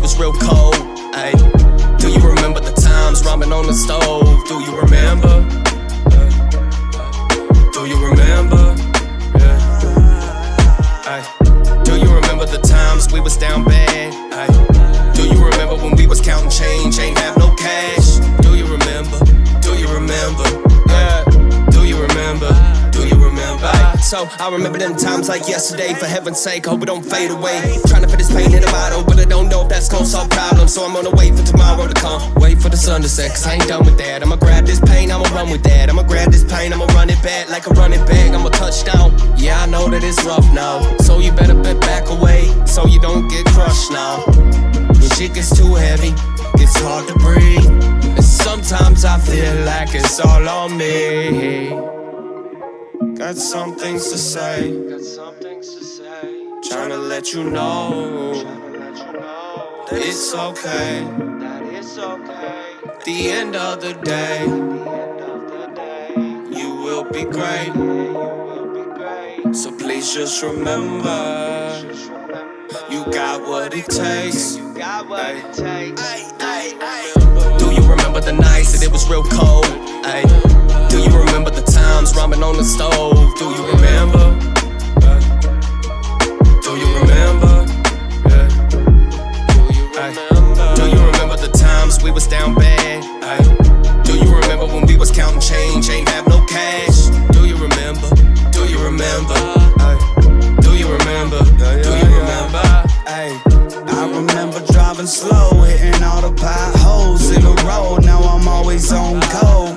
it was real cold. Ay, do you remember the times ramen on the stove? Do you remember? Do you remember? Yeah. Ay, do you remember the times we was down bad? Ay, do you remember when we was counting change, ain't have no cash? Do you remember? Do you remember? Yeah. Do you remember? Do you remember? Ay, so I remember them times like yesterday. For heaven's sake, hope it don't fade away. Trying to fit this pain in a bottle, but I don't know if that's gonna solve problems. So I'm gonna wait for tomorrow to come. Wait for the sun to set, cause I ain't done with that. I'ma grab this pain, I'ma run with that. I'ma grab this pain, I'ma run it back like a running back. I'ma touchdown. Yeah, I know that it's rough now, so you better bet back away, so you don't get crushed now. When shit gets too heavy, it's hard to breathe, and sometimes I feel like it's all on me. Got some things to say, tryna let you know that it's okay. At the end of the day, you will be great. So please just remember, you got what it takes. Do you remember the nights that it was real cold? Ay, do you remember the times ramen on the stove? Do you remember? Do you remember? Ay, do you remember the times we was down bad? Ay, do you remember when we was counting change, ain't have no cash? Do you remember? Do you remember? Ay, do you remember? Do you remember? Ay, I remember driving slow, hitting all the potholes in the road. Now I'm always on cold.